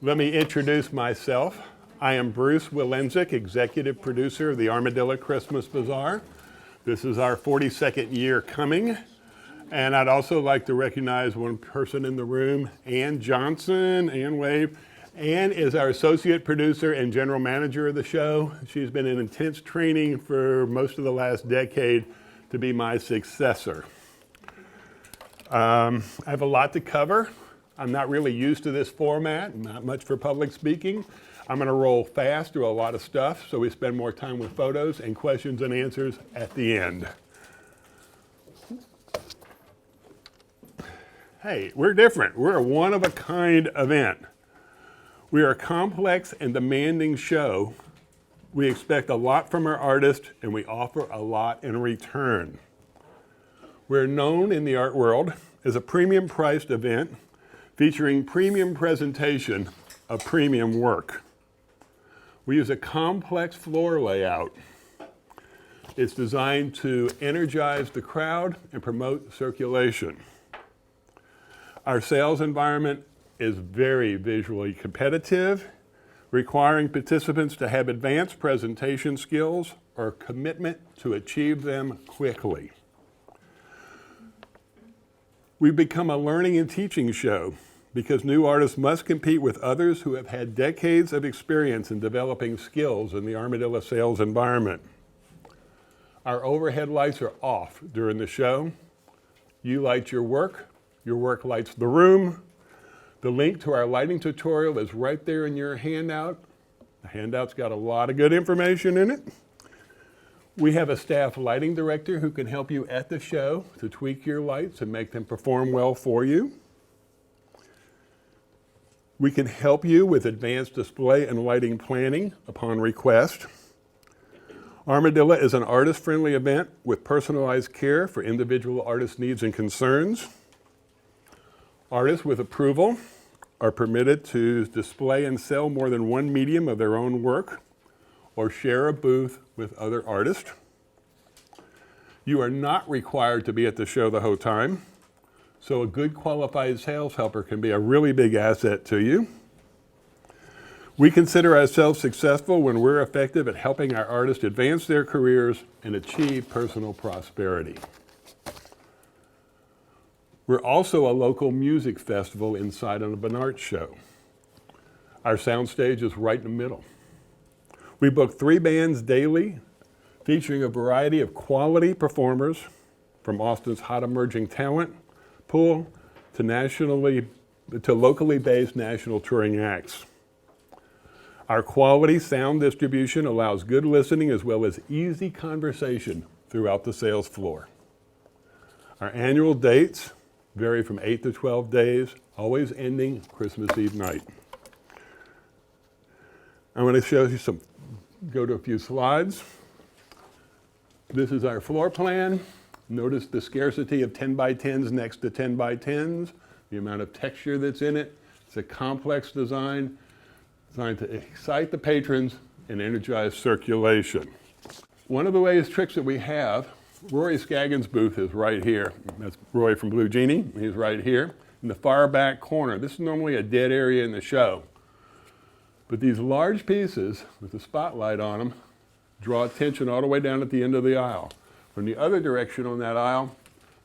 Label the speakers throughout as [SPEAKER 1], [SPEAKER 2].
[SPEAKER 1] Let me introduce myself. I am Bruce Willenzik, executive producer of the Armadillo Christmas Bazaar. This is our 42nd year coming. And I'd also like to recognize one person in the room, Ann Johnson. Ann wave. Ann is our associate producer and general manager of the show. She's been in intense training for most of the last decade to be my successor. I have a lot to cover. I'm not really used to this format, not much for public speaking. I'm going to roll fast through a lot of stuff so we spend more time with photos and questions and answers at the end. Hey, we're different. We're a one-of-a-kind event. We are a complex and demanding show. We expect a lot from our artists, and we offer a lot in return. We're known in the art world as a premium-priced event featuring premium presentation of premium work. We use a complex floor layout. It's designed to energize the crowd and promote circulation. Our sales environment is very visually competitive, requiring participants to have advanced presentation skills or commitment to achieve them quickly. We've become a learning and teaching show because new artists must compete with others who have had decades of experience in developing skills in the Armadillo sales environment. Our overhead lights are off during the show. You light your work lights the room. The link to our lighting tutorial is right there in your handout. The handout's got a lot of good information in it. We have a staff lighting director who can help you at the show to tweak your lights and make them perform well for you. We can help you with advanced display and lighting planning upon request. Armadillo is an artist-friendly event with personalized care for individual artist needs and concerns. Artists with approval are permitted to display and sell more than one medium of their own work or share a booth with other artists. You are not required to be at the show the whole time, so a good qualified sales helper can be a really big asset to you. We consider ourselves successful when we're effective at helping our artists advance their careers and achieve personal prosperity. We're also a local music festival inside of an art show. Our soundstage is right in the middle. We book 3 bands daily, featuring a variety of quality performers from Austin's hot emerging talent pool to locally based national touring acts. Our quality sound distribution allows good listening as well as easy conversation throughout the sales floor. Our annual dates vary from 8 to 12 days, always ending Christmas Eve night. I'm going to show you go to a few slides. This is our floor plan. Notice the scarcity of 10 by 10s next to 10 by 10s, the amount of texture that's in it. It's a complex design designed to excite the patrons and energize circulation. One of the tricks that we have, Rory Scaggins' booth is right here. That's Roy from Blue Genie. He's right here in the far back corner. This is normally a dead area in the show. But these large pieces with the spotlight on them draw attention all the way down at the end of the aisle. From the other direction on that aisle,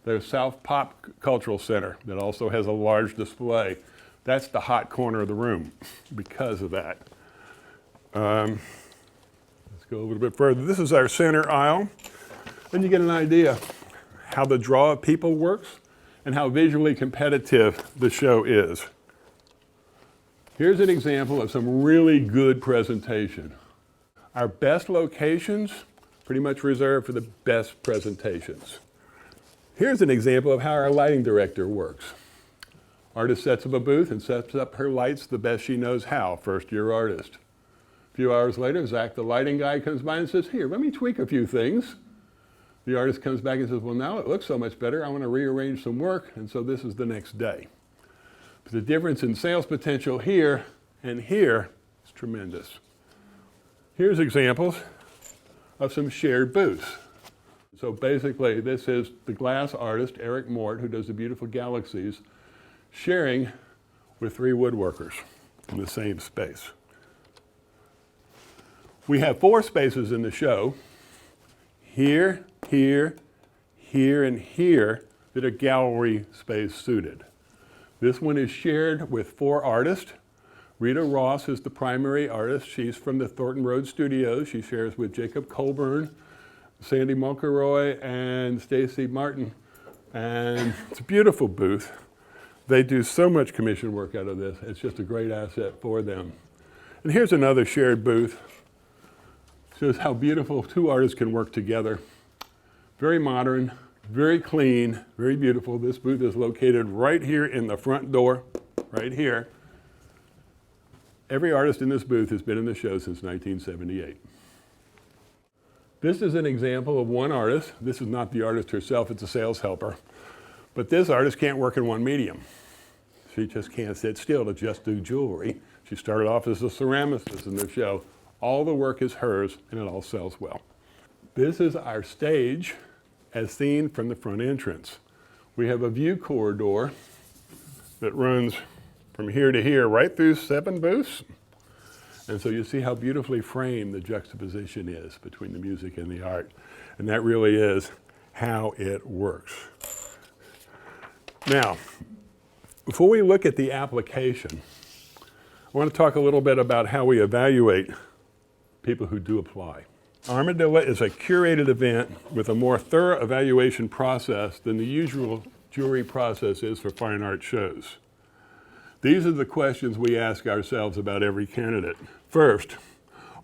[SPEAKER 1] there's South Pop Cultural Center that also has a large display. That's the hot corner of the room because of that. Let's go a little bit further. This is our center aisle. Then you get an idea how the draw of people works and how visually competitive the show is. Here's an example of some really good presentation. Our best locations pretty much reserved for the best presentations. Here's an example of how our lighting director works. Artist sets up a booth and sets up her lights the best she knows how, first-year artist. A few hours later, Zach, the lighting guy, comes by and says, here, let me tweak a few things. The artist comes back and says, well, now it looks so much better, I want to rearrange some work, and so this is the next day. But the difference in sales potential here and here is tremendous. Here's examples of some shared booths. So basically, this is the glass artist, Eric Mort, who does the beautiful galaxies, sharing with 3 woodworkers. in the same space. We have 4 spaces in the show, here, here, here, and here, that are gallery space suited. This one is shared with 4 artists. Rita Ross is the primary artist. She's from the Thornton Road Studios. She shares with Jacob Colburn, Sandy Mulcaroy, and Stacy Martin. And it's a beautiful booth. They do so much commission work out of this. It's just a great asset for them. And here's another shared booth. Shows how beautiful 2 artists can work together. Very modern, very clean, very beautiful. This booth is located right here in the front door, right here. Every artist in this booth has been in the show since 1978. This is an example of one artist. This is not the artist herself, it's a sales helper. But this artist can't work in one medium. She just can't sit still to just do jewelry. She started off as a ceramicist in the show. All the work is hers, and it all sells well. This is our stage as seen from the front entrance. We have a view corridor that runs from here to here, right through 7 booths. And so you see how beautifully framed the juxtaposition is between the music and the art. And that really is how it works. Now, before we look at the application, I want to talk a little bit about how we evaluate people who do apply. Armadillo is a curated event with a more thorough evaluation process than the usual jury process is for fine art shows. These are the questions we ask ourselves about every candidate. First,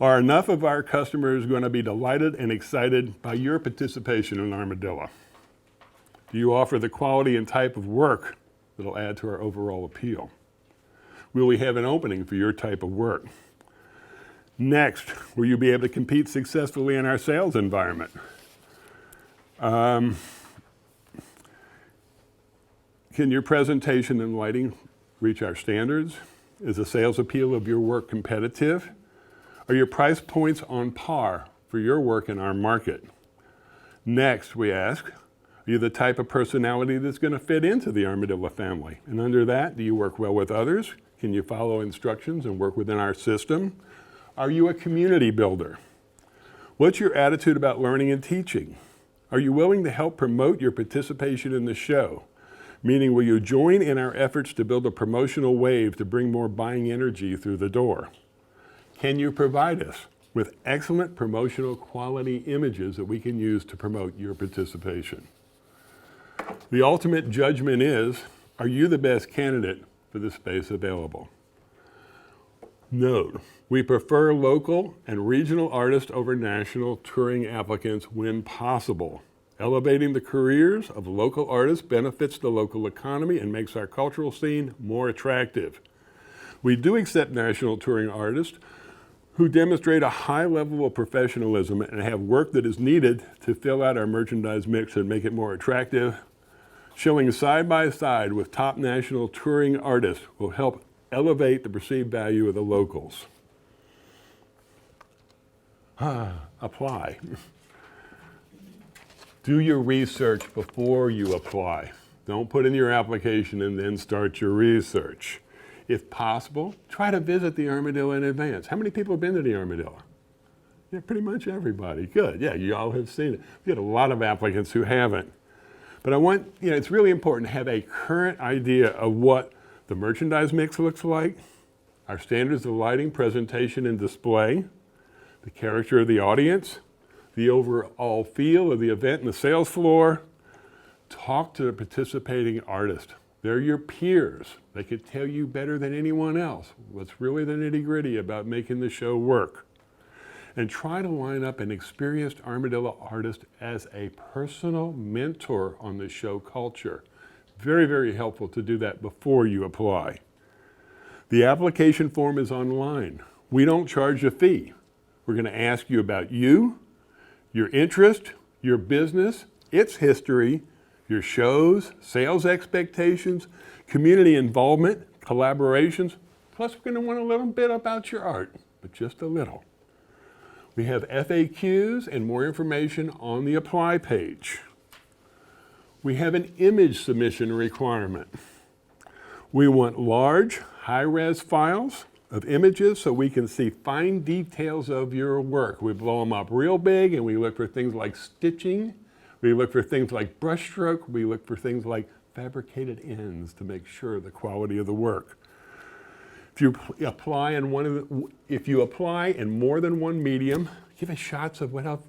[SPEAKER 1] are enough of our customers going to be delighted and excited by your participation in Armadillo? Do you offer the quality and type of work that will add to our overall appeal? Will we have an opening for your type of work? Next, will you be able to compete successfully in our sales environment? Can your presentation and lighting reach our standards? Is the sales appeal of your work competitive? Are your price points on par for your work in our market? Next, we ask, are you the type of personality that's going to fit into the Armadillo family? And under that, do you work well with others? Can you follow instructions and work within our system? Are you a community builder? What's your attitude about learning and teaching? Are you willing to help promote your participation in the show? Meaning, will you join in our efforts to build a promotional wave to bring more buying energy through the door? Can you provide us with excellent promotional quality images that we can use to promote your participation? The ultimate judgment is, are you the best candidate for the space available? Note, we prefer local and regional artists over national touring applicants when possible. Elevating the careers of local artists benefits the local economy and makes our cultural scene more attractive. We do accept national touring artists who demonstrate a high level of professionalism and have work that is needed to fill out our merchandise mix and make it more attractive. Showing side by side with top national touring artists will help elevate the perceived value of the locals. Apply. Do your research before you apply. Don't put in your application and then start your research. If possible, try to visit the Armadillo in advance. How many people have been to the Armadillo? Yeah, pretty much everybody. Good. Yeah, you all have seen it. We had a lot of applicants who haven't. But it's really important to have a current idea of what the merchandise mix looks like, our standards of lighting, presentation, and display, the character of the audience, the overall feel of the event and the sales floor. Talk to the participating artist. They're your peers. They could tell you better than anyone else what's really the nitty-gritty about making the show work. And try to line up an experienced Armadillo artist as a personal mentor on the show culture. Very, very helpful to do that before you apply. The application form is online. We don't charge a fee. We're going to ask you about you, your interest, your business, its history, your shows, sales expectations, community involvement, collaborations, plus we're going to want a little bit about your art, but just a little. We have FAQs and more information on the apply page. We have an image submission requirement. We want large, high-res files of images so we can see fine details of your work. We blow them up real big and we look for things like stitching. We look for things like brushstroke. We look for things like fabricated ends to make sure the quality of the work. If you apply in more than one medium, give us shots of what else,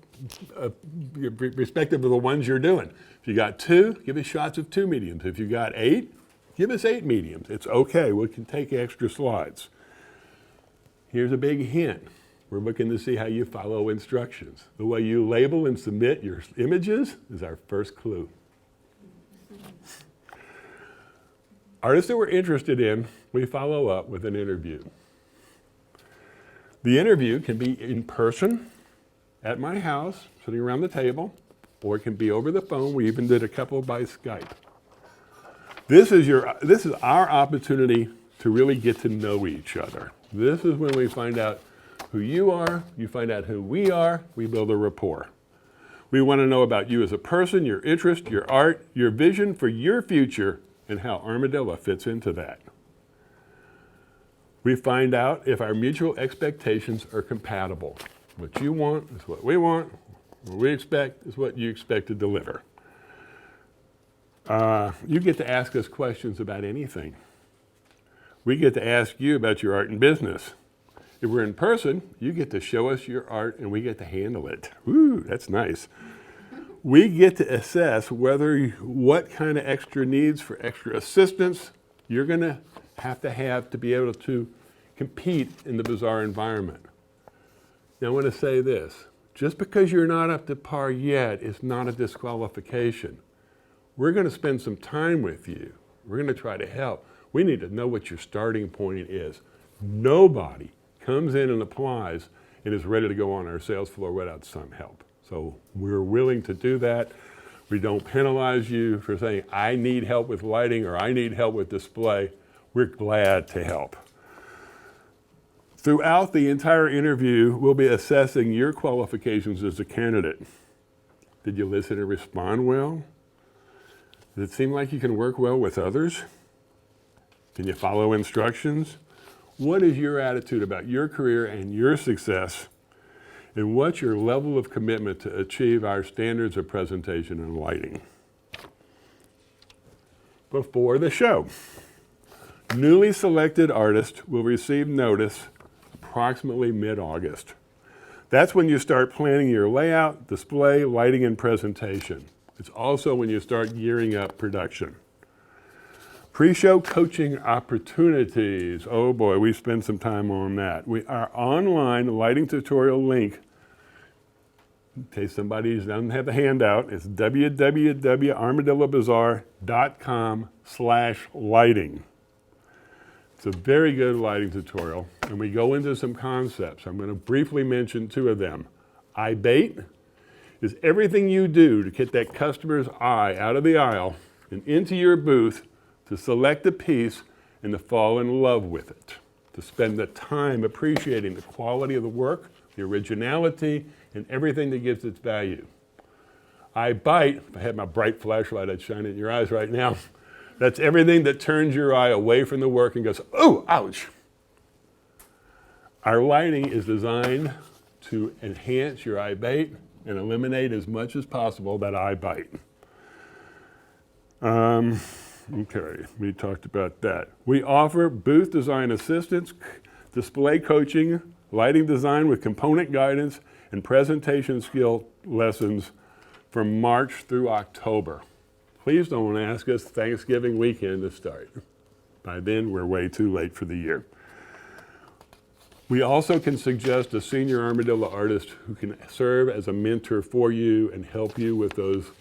[SPEAKER 1] respective of the ones you're doing. If you got 2, give us shots of 2 mediums. If you got 8, give us 8 mediums. It's okay, we can take extra slides. Here's a big hint. We're looking to see how you follow instructions. The way you label and submit your images is our first clue. Artists that we're interested in, we follow up with an interview. The interview can be in person, at my house, sitting around the table, or it can be over the phone. We even did a couple by Skype. This is our opportunity to really get to know each other. This is when we find out who you are, you find out who we are, we build a rapport. We want to know about you as a person, your interest, your art, your vision for your future, and how Armadillo fits into that. We find out if our mutual expectations are compatible. What you want is what we want. What we expect is what you expect to deliver. You get to ask us questions about anything. We get to ask you about your art and business. If we're in person, you get to show us your art and we get to handle it. Ooh, that's nice. We get to assess what kind of extra needs for extra assistance you're going to have to be able to compete in the Bazaar environment. Now I want to say this, just because you're not up to par yet is not a disqualification. We're going to spend some time with you. We're going to try to help. We need to know what your starting point is. Nobody comes in and applies and is ready to go on our sales floor without some help. So we're willing to do that. We don't penalize you for saying, I need help with lighting or I need help with display. We're glad to help. Throughout the entire interview, we'll be assessing your qualifications as a candidate. Did you listen and respond well? Does it seem like you can work well with others? Can you follow instructions? What is your attitude about your career and your success? And what's your level of commitment to achieve our standards of presentation and lighting? Before the show, newly selected artists will receive notice approximately mid-August. That's when you start planning your layout, display, lighting, and presentation. It's also when you start gearing up production. Pre-show coaching opportunities. Oh boy, we spend some time on that. Our online lighting tutorial link, in case somebody doesn't have the handout, it's www.armadillobazaar.com/lighting. It's a very good lighting tutorial, and we go into some concepts. I'm going to briefly mention 2 of them. Eye bait is everything you do to get that customer's eye out of the aisle and into your booth to select a piece and to fall in love with it, to spend the time appreciating the quality of the work, the originality, and everything that gives its value. Eye bite, if I had my bright flashlight, I'd shine it in your eyes right now. That's everything that turns your eye away from the work and goes, oh, ouch. Our lighting is designed to enhance your eye bait and eliminate as much as possible that eye bite. Okay, we talked about that. We offer booth design assistance, display coaching, lighting design with component guidance, and presentation skill lessons from March through October. Please don't ask us Thanksgiving weekend to start. By then, we're way too late for the year. We also can suggest a senior Armadillo artist who can serve as a mentor for you and help you with those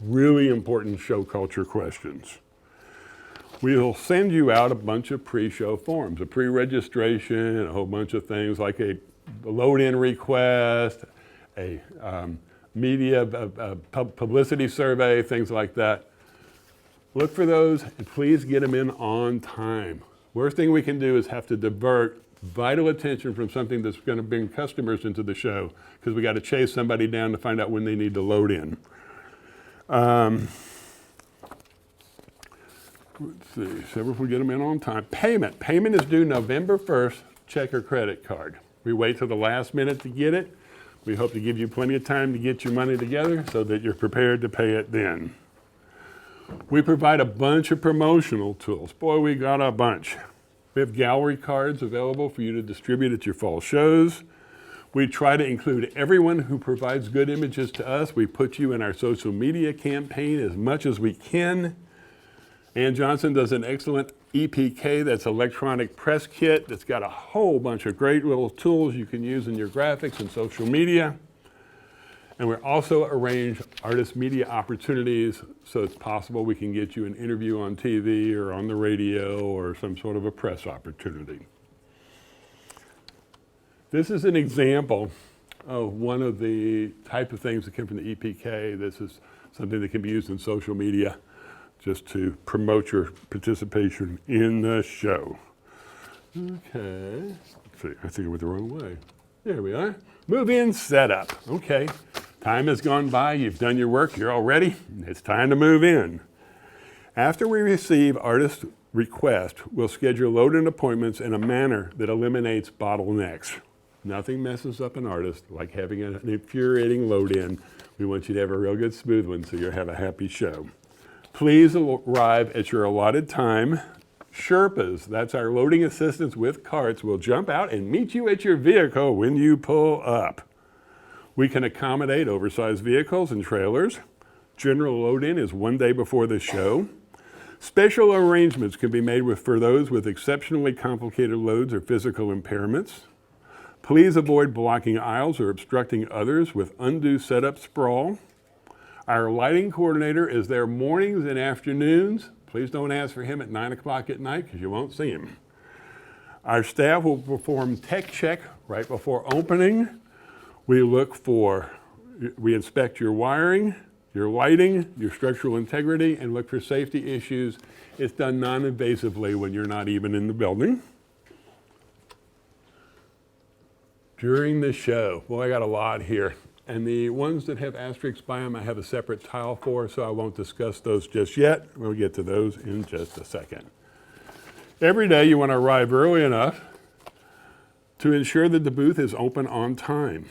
[SPEAKER 1] really important show culture questions. We'll send you out a bunch of pre-show forms, a pre-registration, a whole bunch of things like a load-in request, a media publicity survey, things like that. Look for those and please get them in on time. Worst thing we can do is have to divert vital attention from something that's going to bring customers into the show because we got to chase somebody down to find out when they need to load in. Let's see, so if we get them in on time. Payment is due November 1st check or credit card. We wait till the last minute to get it. We hope to give you plenty of time to get your money together so that you're prepared to pay it then. We provide a bunch of promotional tools. Boy, we got a bunch. We have gallery cards available for you to distribute at your fall shows. We try to include everyone who provides good images to us. We put you in our social media campaign as much as we can. Ann Johnson does an excellent EPK, that's electronic press kit, that's got a whole bunch of great little tools you can use in your graphics and social media. And we also arrange artist media opportunities so it's possible we can get you an interview on TV or on the radio or some sort of a press opportunity. This is an example of one of the type of things that come from the EPK. This is something that can be used in social media just to promote your participation in the show. Okay, let's see, I think I went the wrong way. There we are. Move-in setup. Okay, time has gone by, you've done your work, you're all ready, it's time to move in. After we receive artist requests, we'll schedule load-in appointments in a manner that eliminates bottlenecks. Nothing messes up an artist like having an infuriating load-in. We want you to have a real good smooth one so you'll have a happy show. Please arrive at your allotted time. Sherpas, that's our loading assistants with carts, will jump out and meet you at your vehicle when you pull up. We can accommodate oversized vehicles and trailers. General load-in is 1 day before the show. Special arrangements can be made for those with exceptionally complicated loads or physical impairments. Please avoid blocking aisles or obstructing others with undue setup sprawl. Our lighting coordinator is there mornings and afternoons. Please don't ask for him at 9 o'clock at night because you won't see him. Our staff will perform tech check right before opening. We inspect your wiring, your lighting, your structural integrity, and look for safety issues. It's done non-invasively when you're not even in the building. During the show, boy, I got a lot here. And the ones that have asterisks by them, I have a separate tile for, so I won't discuss those just yet. We'll get to those in just a second. Every day you want to arrive early enough to ensure that the booth is open on time.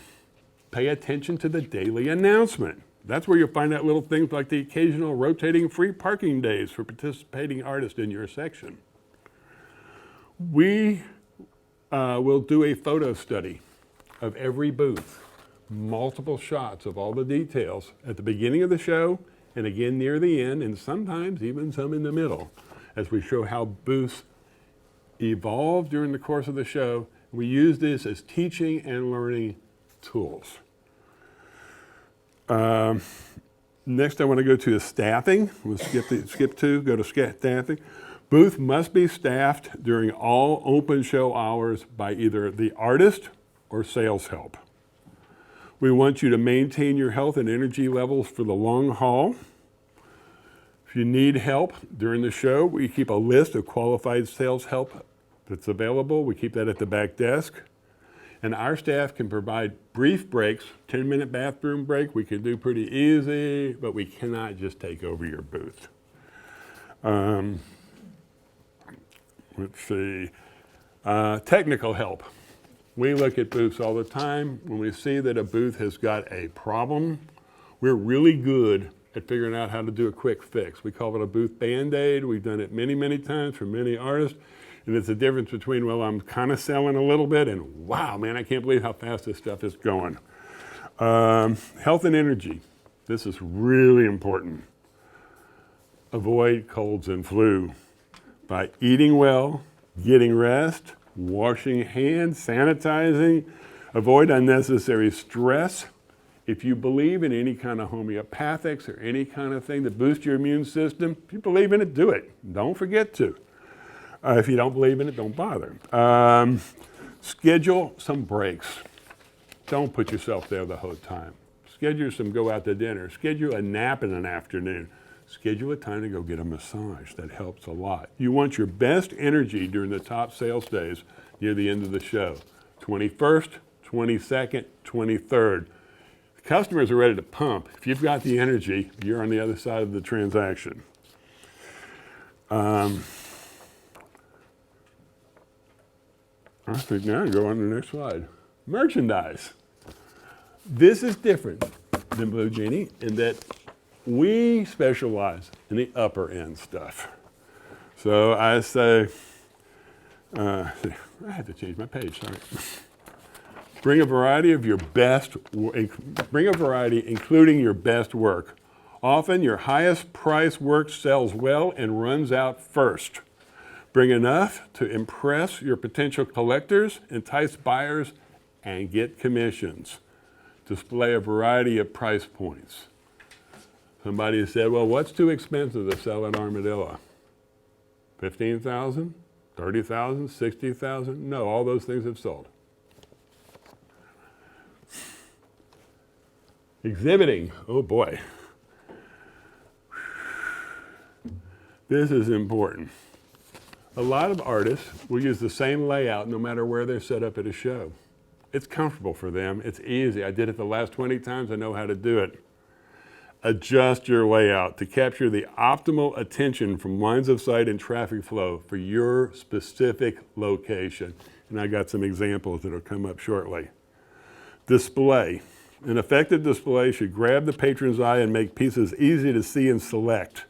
[SPEAKER 1] Pay attention to the daily announcement. That's where you'll find out little things like the occasional rotating free parking days for participating artists in your section. We will do a photo study of every booth. Multiple shots of all the details at the beginning of the show and again near the end, and sometimes even some in the middle, as we show how booths evolve during the course of the show. We use this as teaching and learning tools. Next I want to go to staffing. We'll go to staffing. Booth must be staffed during all open show hours by either the artist or sales help. We want you to maintain your health and energy levels for the long haul. If you need help during the show, we keep a list of qualified sales help that's available. We keep that at the back desk. And our staff can provide brief breaks, 10-minute bathroom break. We can do pretty easy, but we cannot just take over your booth. Let's see. Technical help. We look at booths all the time. When we see that a booth has got a problem, we're really good at figuring out how to do a quick fix. We call it a booth Band-Aid. We've done it many, many times for many artists. And it's the difference between, well, I'm kind of selling a little bit and wow, man, I can't believe how fast this stuff is going. Health and energy. This is really important. Avoid colds and flu by eating well, getting rest, washing hands, sanitizing, avoid unnecessary stress. If you believe in any kind of homeopathics or any kind of thing that boosts your immune system, if you believe in it, do it. Don't forget to. If you don't believe in it, don't bother. Schedule some breaks. Don't put yourself there the whole time. Schedule some go out to dinner. Schedule a nap in an afternoon. Schedule a time to go get a massage. That helps a lot. You want your best energy during the top sales days near the end of the show. 21st, 22nd, 23rd. The customers are ready to pump. If you've got the energy, you're on the other side of the transaction. I think now go on to the next slide. Merchandise. This is different than Blue Genie in that we specialize in the upper end stuff. So I say, I had to change my page, sorry. Bring a variety including your best work. Often your highest price work sells well and runs out first. Bring enough to impress your potential collectors, entice buyers, and get commissions. Display a variety of price points. Somebody said, well, what's too expensive to sell at Armadillo? $15,000, $30,000, $60,000? No, all those things have sold. Exhibiting, oh boy. This is important. A lot of artists will use the same layout no matter where they're set up at a show. It's comfortable for them, it's easy. I did it the last 20 times, I know how to do it. Adjust your layout to capture the optimal attention from lines of sight and traffic flow for your specific location. And I got some examples that'll come up shortly. Display. An effective display should grab the patron's eye and make pieces easy to see and select.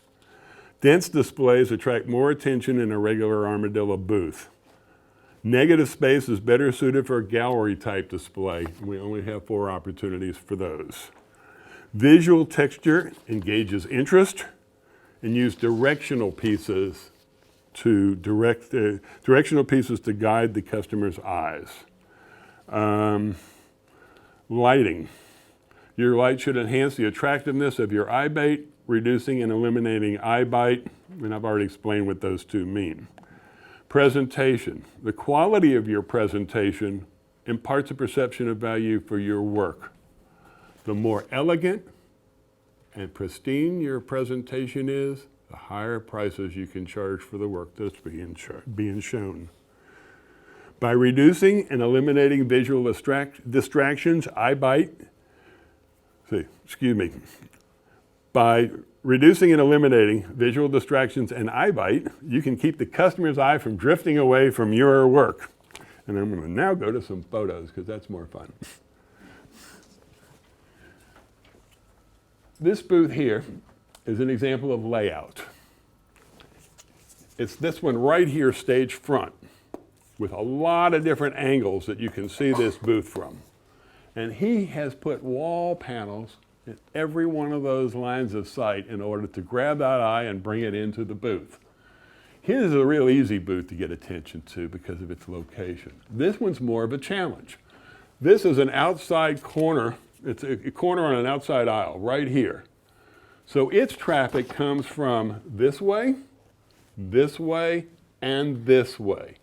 [SPEAKER 1] Dense displays attract more attention in a regular Armadillo booth. Negative space is better suited for a gallery type display. We only have 4 opportunities for those. Visual texture engages interest, and use directional pieces to guide the customer's eyes. Lighting. Your light should enhance the attractiveness of your eye bait, reducing and eliminating eye bite, and I've already explained what those two mean. Presentation. The quality of your presentation imparts a perception of value for your work. The more elegant and pristine your presentation is, the higher prices you can charge for the work that's being shown. By reducing and eliminating visual distractions, By reducing and eliminating visual distractions and eye bite, you can keep the customer's eye from drifting away from your work. And I'm going to now go to some photos because that's more fun. This booth here is an example of layout. It's this one right here, stage front, with a lot of different angles that you can see this booth from. And he has put wall panels in every one of those lines of sight in order to grab that eye and bring it into the booth. His is a real easy booth to get attention to because of its location. This one's more of a challenge. This is an outside corner. It's a corner on an outside aisle right here. So its traffic comes from this way, and this way.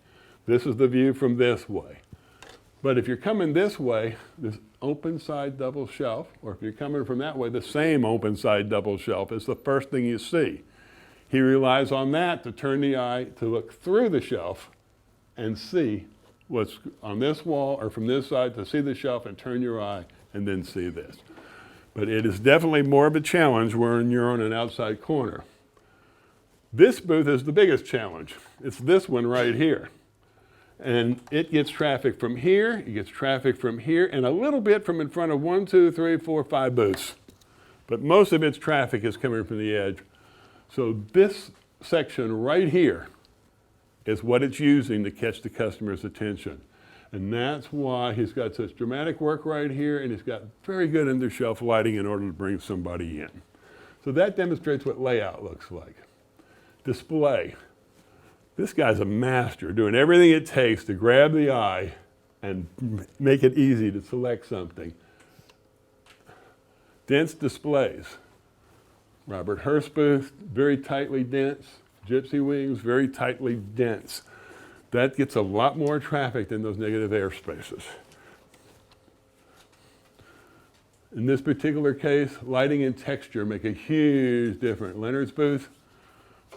[SPEAKER 1] This is the view from this way. But if you're coming this way, this open side double shelf, or if you're coming from that way, the same open side double shelf is the first thing you see. He relies on that to turn the eye to look through the shelf and see what's on this wall or from this side, to see the shelf and turn your eye and then see this. But it is definitely more of a challenge when you're on an outside corner. This booth is the biggest challenge. It's this one right here. And it gets traffic from here, it gets traffic from here, and a little bit from in front of 1, 2, 3, 4, 5 booths. But most of its traffic is coming from the edge. So this section right here is what it's using to catch the customer's attention. And that's why he's got such dramatic work right here, and he's got very good under-shelf lighting in order to bring somebody in. So that demonstrates what layout looks like. Display. This guy's a master, doing everything it takes to grab the eye and make it easy to select something. Dense displays. Robert Hurst booth, very tightly dense. Gypsy Wings, very tightly dense. That gets a lot more traffic than those negative air spaces. In this particular case, lighting and texture make a huge difference. Leonard's booth,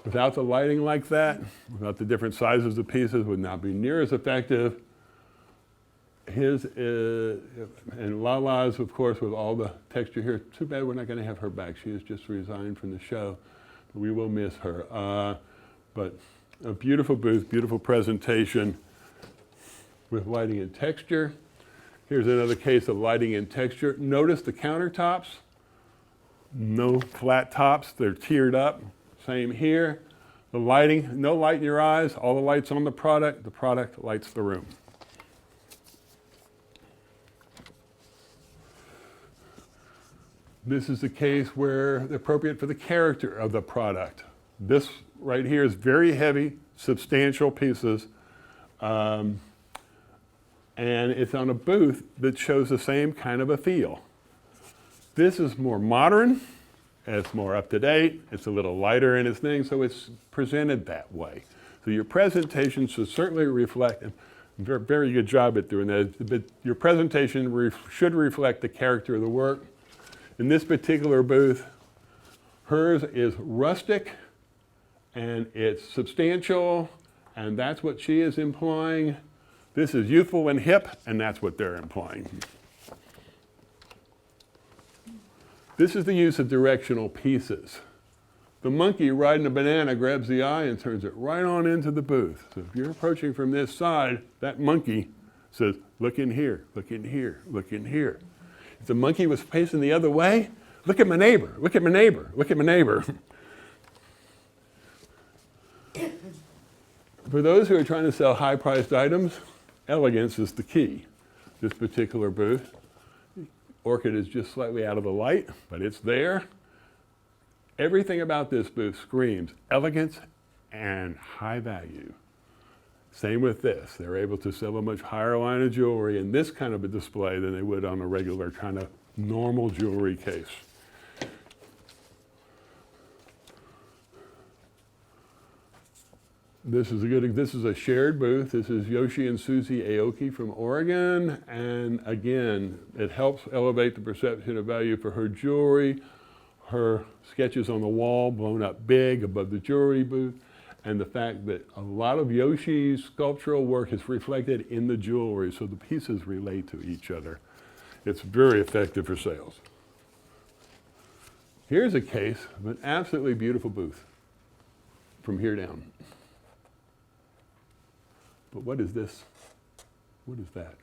[SPEAKER 1] without the lighting like that, without the different sizes of pieces, would not be near as effective. His is, and Lala's, of course, with all the texture here. Too bad we're not going to have her back. She has just resigned from the show. We will miss her. But a beautiful booth, beautiful presentation, with lighting and texture. Here's another case of lighting and texture. Notice the countertops, no flat tops, they're tiered up. Same here. The lighting, no light in your eyes, all the lights on the product lights the room. This is the case where appropriate for the character of the product. This right here is very heavy, substantial pieces, and it's on a booth that shows the same kind of a feel. This is more modern, it's more up to date, it's a little lighter in its thing, so it's presented that way. So your presentation should certainly reflect, and very, very good job at doing that, but your presentation should reflect the character of the work. In this particular booth, hers is rustic and it's substantial, and that's what she is implying. This is youthful and hip, and that's what they're implying. This is the use of directional pieces. The monkey riding a banana grabs the eye and turns it right on into the booth. So if you're approaching from this side, that monkey says, look in here, look in here, look in here. If the monkey was facing the other way, look at my neighbor, look at my neighbor, look at my neighbor. For those who are trying to sell high-priced items, elegance is the key. This particular booth, orchid is just slightly out of the light, but it's there. Everything about this booth screams elegance and high value. Same with this. They're able to sell a much higher line of jewelry in this kind of a display than they would on a regular kind of normal jewelry case. This is a shared booth. This is Yoshi and Susie Aoki from Oregon. And again, it helps elevate the perception of value for her jewelry, her sketches on the wall blown up big above the jewelry booth, and the fact that a lot of Yoshi's sculptural work is reflected in the jewelry, so the pieces relate to each other. It's very effective for sales. Here's a case of an absolutely beautiful booth from here down. But what is this? What is that?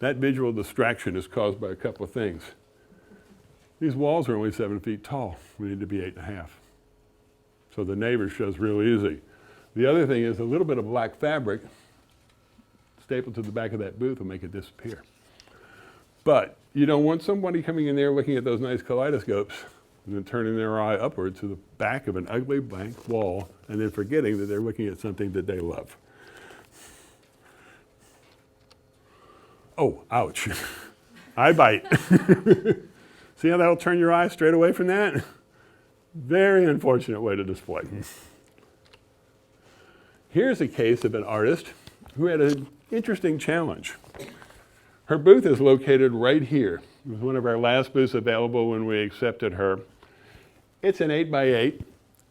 [SPEAKER 1] That visual distraction is caused by a couple of things. These walls are only 7 feet tall. We need to be 8.5. So the neighbor shows real easy. The other thing is a little bit of black fabric stapled to the back of that booth will make it disappear. But you don't want somebody coming in there looking at those nice kaleidoscopes and then turning their eye upward to the back of an ugly blank wall and then forgetting that they're looking at something that they love. Oh, ouch. I bite. See how that'll turn your eye straight away from that? Very unfortunate way to display. Here's a case of an artist who had an interesting challenge. Her booth is located right here. It was one of our last booths available when we accepted her. It's an 8x8,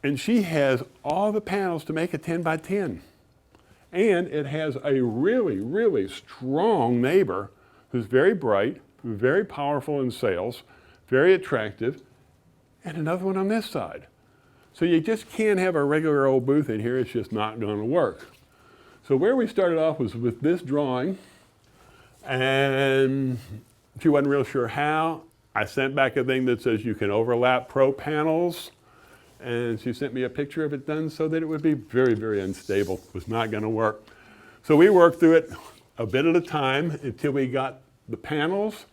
[SPEAKER 1] and she has all the panels to make a 10x10. And it has a really, really strong neighbor who's very bright, very powerful in sales, very attractive, and another one on this side. So you just can't have a regular old booth in here. It's just not going to work. So where we started off was with this drawing, and she wasn't real sure how. I sent back a thing that says you can overlap pro panels, and she sent me a picture of it done so that it would be very, very unstable. It was not going to work. So we worked through it a bit at a time until we got the panels.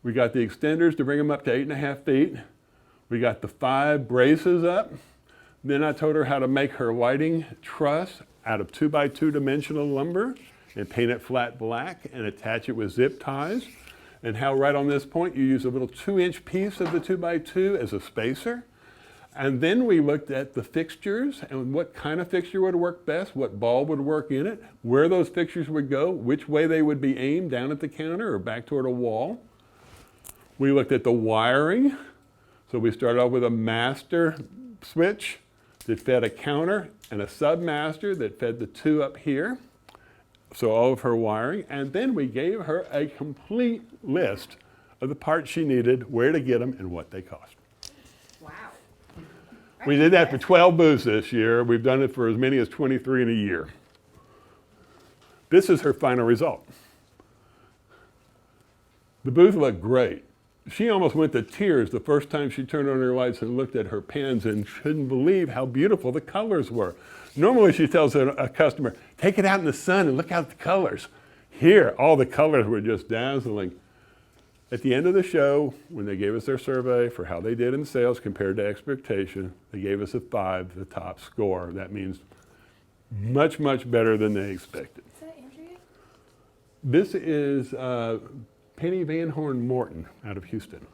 [SPEAKER 1] We got the extenders to bring them up to 8.5 feet. We got the 5 braces up. Then I told her how to make her lighting truss out of 2x2 dimensional lumber and paint it flat black and attach it with zip ties. And how right on this point you use a little 2-inch piece of the 2x2 as a spacer. And then we looked at the fixtures and what kind of fixture would work best, what bulb would work in it, where those fixtures would go, which way they would be aimed, down at the counter or back toward a wall. We looked at the wiring. So we started off with a master switch that fed a counter and a submaster that fed the 2 up here. So all of her wiring. And then we gave her a complete list of the parts she needed, where to get them, and what they cost.
[SPEAKER 2] Wow.
[SPEAKER 1] We did that for 12 booths this year. We've done it for as many as 23 in a year. This is her final result. The booth looked great. She almost went to tears the first time she turned on her lights and looked at her pens and couldn't believe how beautiful the colors were. Normally she tells a customer, take it out in the sun and look at the colors. Here, all the colors were just dazzling. At the end of the show, when they gave us their survey for how they did in sales compared to expectation, they gave us a 5, the top score. That means much, much better than they expected.
[SPEAKER 2] Is that Andrea?
[SPEAKER 1] This is Penny Van Horn Morton out of Houston.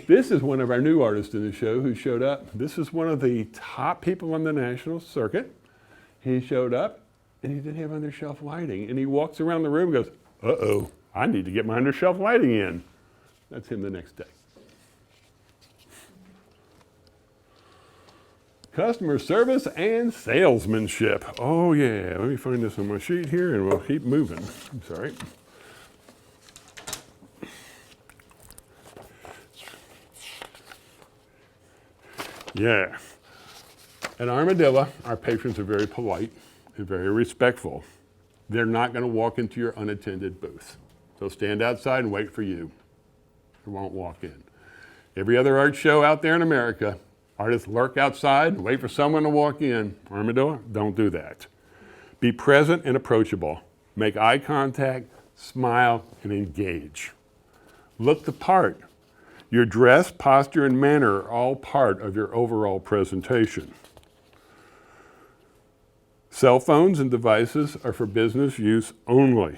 [SPEAKER 1] This is one of our new artists in the show who showed up. This is one of the top people on the national circuit. He showed up and he didn't have under-shelf lighting. And he walks around the room and goes, uh-oh, I need to get my under-shelf lighting in. That's him the next day. Customer service and salesmanship. Oh yeah, let me find this on my sheet here and we'll keep moving. I'm sorry. Yeah. At Armadillo, our patrons are very polite and very respectful. They're not going to walk into your unattended booth. They'll stand outside and wait for you. They won't walk in. Every other art show out there in America, artists lurk outside and wait for someone to walk in. Armadillo, don't do that. Be present and approachable. Make eye contact, smile, and engage. Look the part. Your dress, posture, and manner are all part of your overall presentation. Cell phones and devices are for business use only.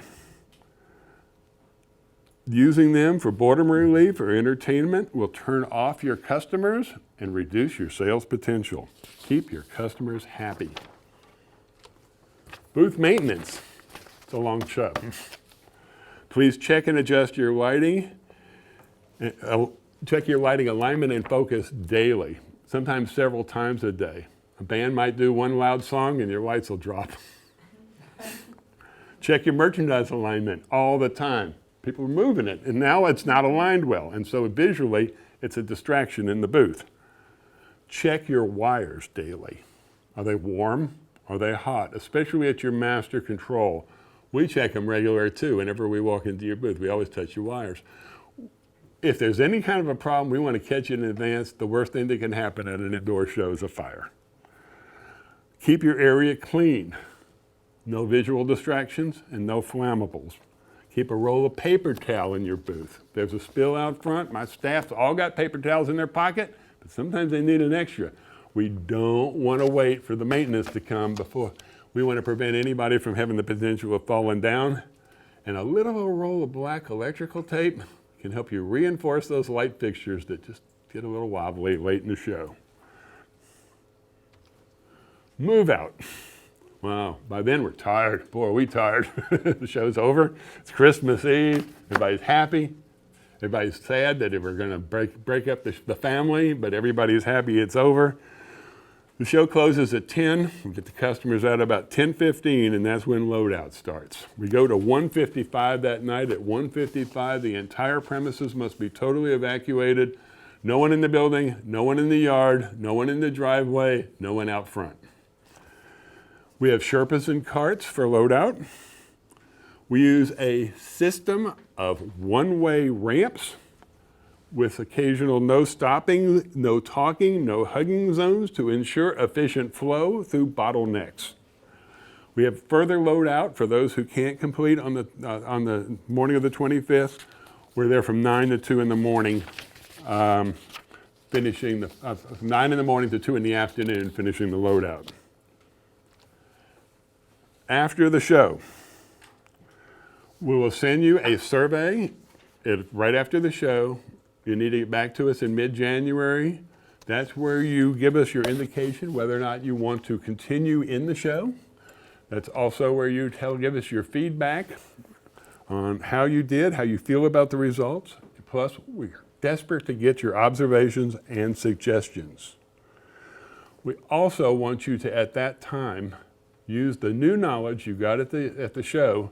[SPEAKER 1] Using them for boredom relief or entertainment will turn off your customers and reduce your sales potential. Keep your customers happy. Booth maintenance. It's a long shove. Please check and adjust your lighting. Check your lighting alignment and focus daily, sometimes several times a day. A band might do one loud song and your lights will drop. Check your merchandise alignment all the time. People are moving it, and now it's not aligned well, and so visually, it's a distraction in the booth. Check your wires daily. Are they warm? Are they hot? Especially at your master control. We check them regular too. Whenever we walk into your booth, we always touch your wires. If there's any kind of a problem, we want to catch it in advance. The worst thing that can happen at an indoor show is a fire. Keep your area clean. No visual distractions and no flammables. Keep a roll of paper towel in your booth. If there's a spill out front, my staff's all got paper towels in their pocket, but sometimes they need an extra. We don't want to wait for the maintenance to come before. We want to prevent anybody from having the potential of falling down. And a little roll of black electrical tape can help you reinforce those light fixtures that just get a little wobbly late in the show. Move out. Wow, by then we're tired. Boy, are we tired. The show's over. It's Christmas Eve. Everybody's happy. Everybody's sad that we're going to break up the family, but everybody's happy it's over. The show closes at 10. We get the customers out about 10:15, and that's when loadout starts. We go to 1:55 that night. At 1:55, the entire premises must be totally evacuated. No one in the building, no one in the yard, no one in the driveway, no one out front. We have Sherpas and carts for loadout. We use a system of one-way ramps with occasional no stopping, no talking, no hugging zones to ensure efficient flow through bottlenecks. We have further loadout for those who can't complete on the morning of the 25th. We're there from 9 to 2 in the morning, finishing 9 in the morning to 2 in the afternoon, finishing the loadout. After the show, we will send you a survey right after the show. You need to get back to us in mid-January. That's where you give us your indication whether or not you want to continue in the show. That's also where you give us your feedback on how you did, how you feel about the results. Plus, we're desperate to get your observations and suggestions. We also want you to, at that time, use the new knowledge you got at the show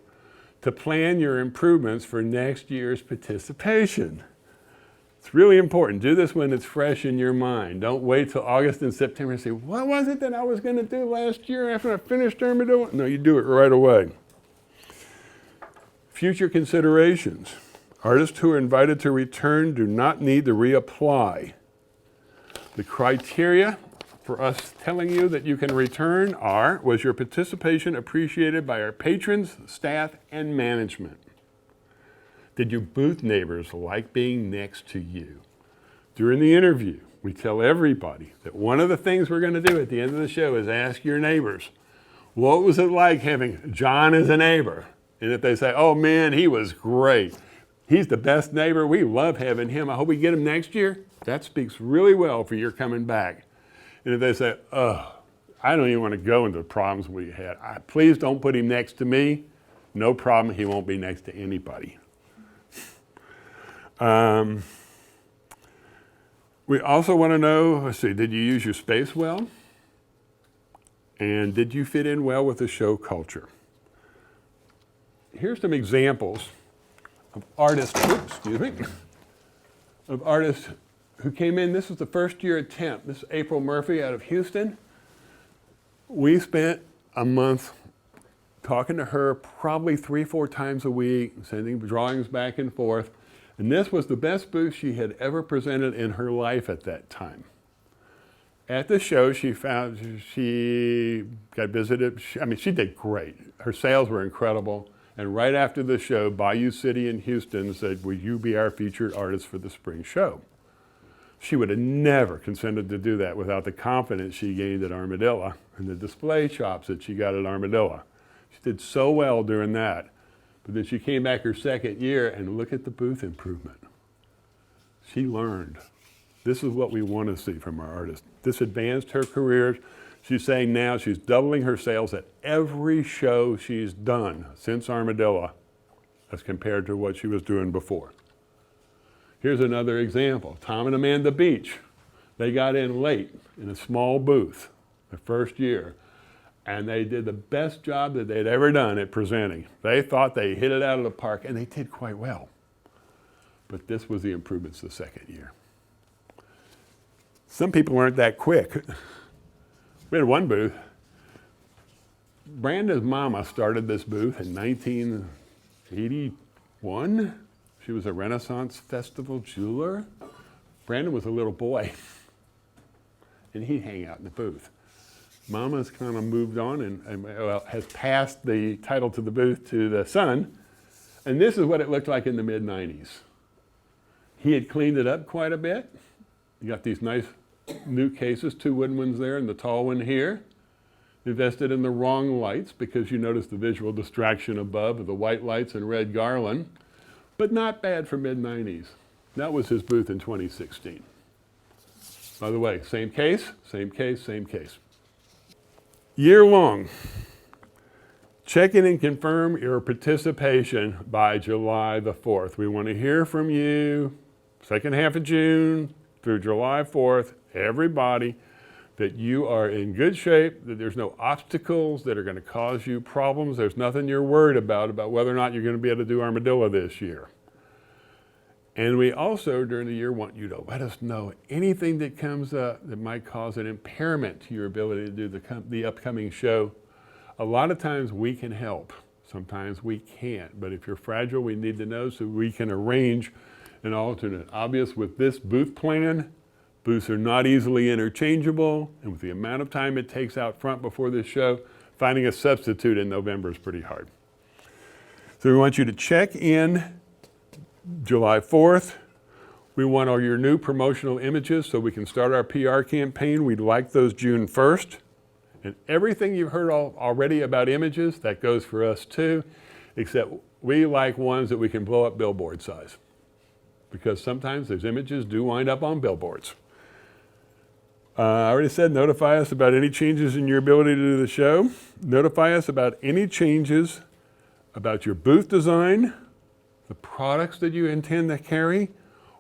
[SPEAKER 1] to plan your improvements for next year's participation. It's really important. Do this when it's fresh in your mind. Don't wait till August and September and say, what was it that I was going to do last year after I finished Armadillo? No, you do it right away. Future considerations. Artists who are invited to return do not need to reapply. The criteria for us telling you that you can return are, was your participation appreciated by our patrons, staff, and management? Did your booth neighbors like being next to you? During the interview, we tell everybody that one of the things we're going to do at the end of the show is ask your neighbors, what was it like having John as a neighbor? And if they say, oh man, he was great. He's the best neighbor. We love having him. I hope we get him next year. That speaks really well for your coming back. And if they say, oh, I don't even want to go into the problems we had. Please don't put him next to me. No problem. He won't be next to anybody. We also want to know, let's see, did you use your space well? And did you fit in well with the show culture? Here's some examples of artists, of artists who came in. This was the first year attempt. This is April Murphy out of Houston. We spent a month talking to her probably 3-4 times a week, sending drawings back and forth. And this was the best booth she had ever presented in her life at that time. At the show, she got visited. She did great. Her sales were incredible. And right after the show, Bayou City in Houston said, will you be our featured artist for the spring show? She would have never consented to do that without the confidence she gained at Armadillo and the display chops that she got at Armadillo. She did so well during that. But then she came back her second year and look at the booth improvement. She learned. This is what we want to see from our artist. This advanced her career. She's saying now she's doubling her sales at every show she's done since Armadillo as compared to what she was doing before. Here's another example. Tom and Amanda Beach. They got in late in a small booth the first year, and they did the best job that they'd ever done at presenting. They thought they hit it out of the park, and they did quite well. But this was the improvements the second year. Some people weren't that quick. We had one booth. Branda's mama started this booth in 1981. She was a Renaissance Festival jeweler. Brandon was a little boy, and he'd hang out in the booth. Mama's kind of moved on and has passed the title to the booth to the son, and this is what it looked like in the mid-90s. He had cleaned it up quite a bit. You got these nice new cases, 2 wooden ones there and the tall one here. Invested in the wrong lights because you notice the visual distraction above of the white lights and red garland, but not bad for mid-90s. That was his booth in 2016. By the way, same case, same case, same case. YearLong. Check in and confirm your participation by July the 4th. We want to hear from you second half of June through July 4th, everybody, that you are in good shape, that there's no obstacles that are going to cause you problems. There's nothing you're worried about whether or not you're going to be able to do Armadillo this year. And we also, during the year, want you to let us know anything that comes up that might cause an impairment to your ability to do the upcoming show. A lot of times we can help. Sometimes we can't. But if you're fragile, we need to know so we can arrange an alternate. Obvious with this booth plan, booths are not easily interchangeable, and with the amount of time it takes out front before this show, finding a substitute in November is pretty hard. So we want you to check in July 4th. We want all your new promotional images so we can start our PR campaign. We'd like those June 1st. And everything you've heard already about images, that goes for us too, except we like ones that we can blow up billboard size, because sometimes those images do wind up on billboards. I already said notify us about any changes in your ability to do the show. Notify us about any changes about your booth design, the products that you intend to carry,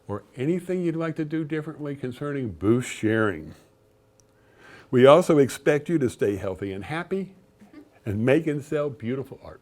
[SPEAKER 1] or anything you'd like to do differently concerning booth sharing. We also expect you to stay healthy and happy and make and sell beautiful art.